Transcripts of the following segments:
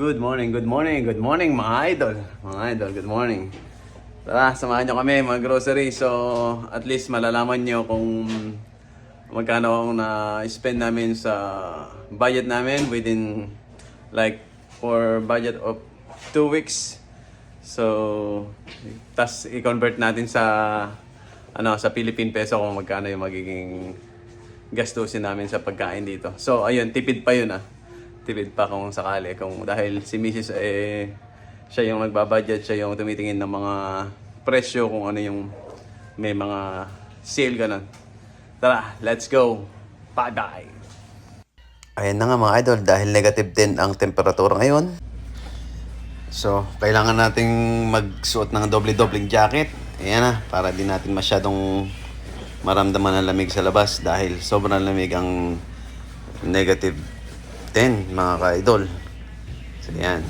Good morning, good morning, good morning mga idol. Mga idol, good morning. Tara, samahan nyo kami mga grocery. So, at least malalaman nyo kung magkano ang na-spend namin sa budget namin within like for budget of 2 weeks. So, tas i-convert natin sa sa Philippine peso kung magkano yung magiging gastusin namin sa pagkain dito. So, ayun, tipid pa yun tipid pa kung sakali. Kung dahil si Mrs. Siya yung nagbabudget, siya yung tumitingin ng mga presyo kung ano yung may mga sale ganun. Tara, let's go. Bye-bye. Ayan na nga mga idol, dahil negative din ang temperatura ngayon. So, kailangan nating magsuot ng doble-dobling jacket. Ayan na, para di natin masyadong maramdaman ang lamig sa labas dahil sobrang lamig ang negative 10 mga ka-idol. So yan.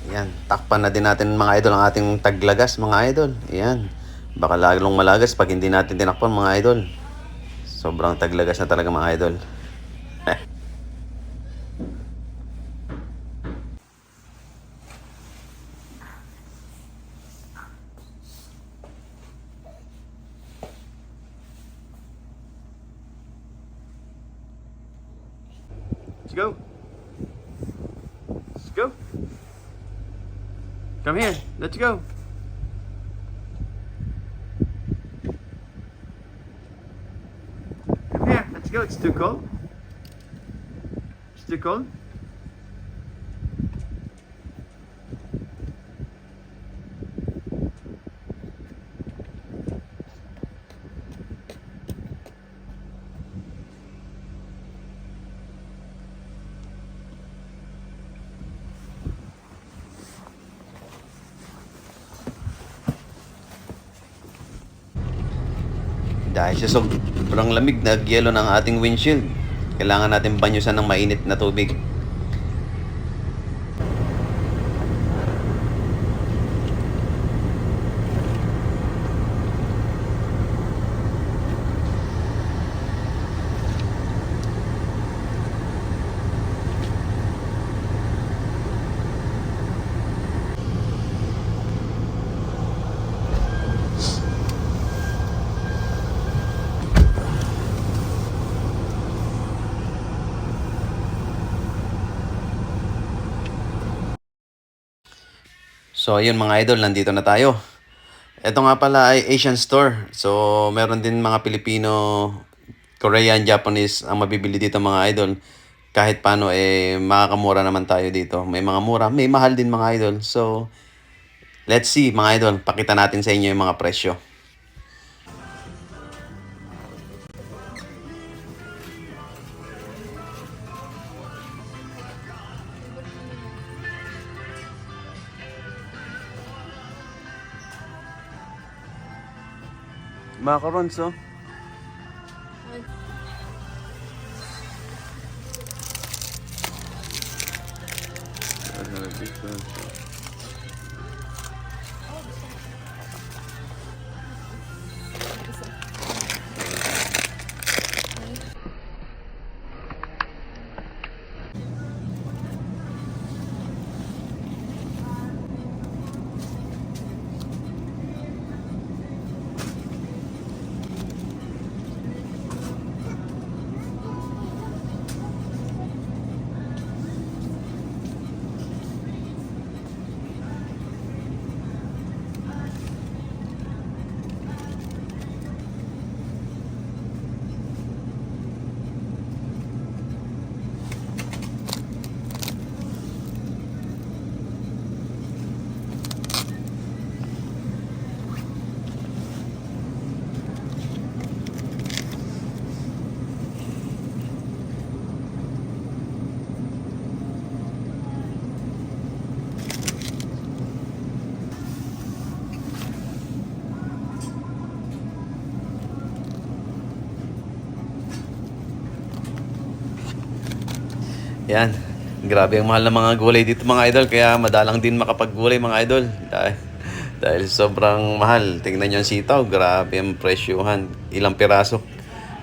Yan, takpan na din natin mga idol ang ating taglagas mga idol. Yan. Baka lalong malagas pag hindi natin tinakpan mga idol. Sobrang taglagas na talaga mga idol. Let's go. Let's go. Come here. Let's go. Come here. Let's go. It's too cold. It's too cold. Dahil sa sobrang lamig, nag-yelo ng ating windshield. Kailangan natin banyusan ng mainit na tubig. So ayun mga idol, nandito na tayo. Ito nga pala ay Asian store. So meron din mga Pilipino, Korean, Japanese ang mabibili dito mga idol. Kahit paano makakamura naman tayo dito. May mga mura, may mahal din mga idol. So let's see mga idol, pakita natin sa inyo yung mga presyo. Macarons, oh. Yan. Grabe ang mahal ng mga gulay dito mga idol. Kaya madalang din makapaggulay mga idol. Dahil sobrang mahal. Tingnan nyo ang sitaw. Grabe ang presyuhan. Ilang piraso.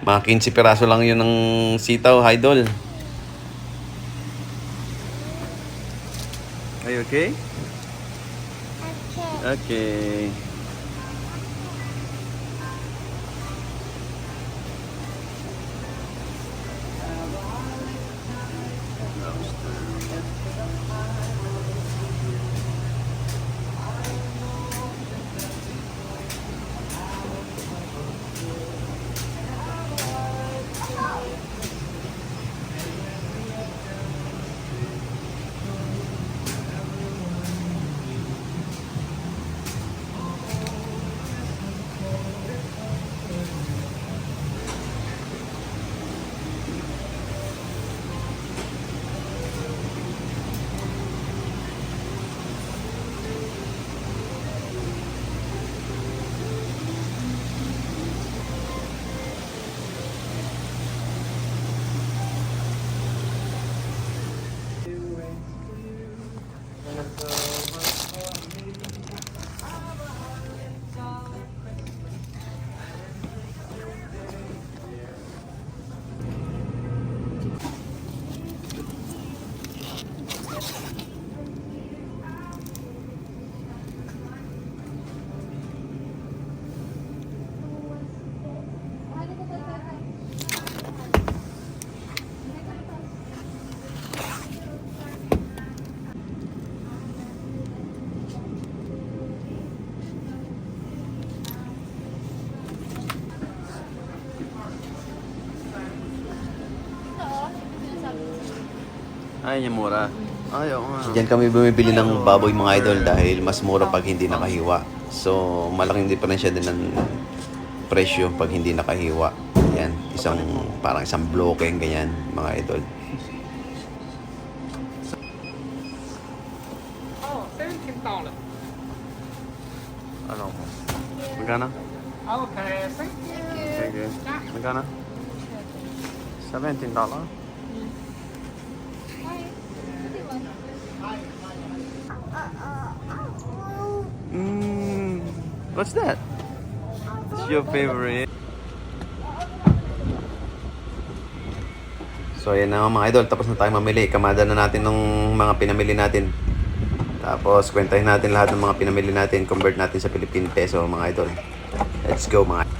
Mga 15 piraso lang yun ng sitaw, idol. Are you okay? Okay. Ay, niya mura. Ay, oo nga. Diyan kami bumibili ng baboy mga idol dahil mas mura pag hindi nakahiwa. So, malaking diferensya din ng presyo pag hindi nakahiwa. Yan, parang isang bloke ganyan mga idol. Oh, $17. Ano mo? Magkano? Okay, thank you. Sige. Magkano? $17. What's that? It's your favorite. So ayan na mga idol, tapos na tayo mamili. Kamada na natin ng mga pinamili natin. Tapos kwentahin natin lahat ng mga pinamili natin, convert natin sa Philippine peso mga idol. Let's go mga idol.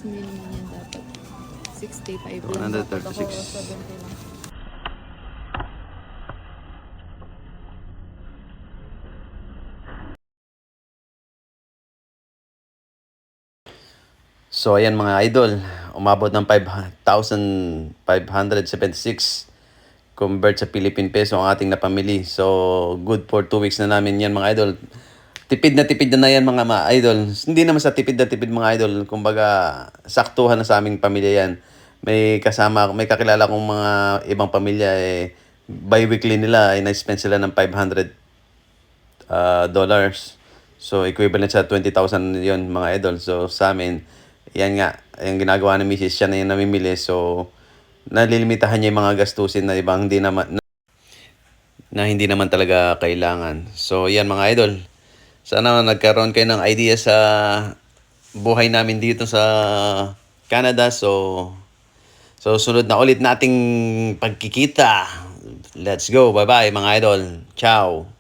Minimum yan dapat. 65 lang. Dapat ako 136. 70 lang. So ayan mga idol, umabot ng 5,576 convert sa Philippine peso ang ating napamili. So good for 2 weeks na namin yan mga idol. Tipid na yan mga idol. Hindi naman sa tipid na tipid mga idol. Kumbaga saktuhan na sa aming pamilya yan. May kakilala kong mga ibang pamilya bi-weekly nila ay na-spend sila ng $500. So equivalent sa 20,000 yon mga idol. So sa amin, yan nga, yung ginagawa ng misis, siya na yung namimili. So nalilimitahan niya yung mga gastusin na ibang hindi naman talaga kailangan. So yan mga idol. Sana nagkaroon kayo ng idea sa buhay namin dito sa Canada. So sunod na ulit nating pagkikita. Let's go. Bye-bye mga idol. Ciao.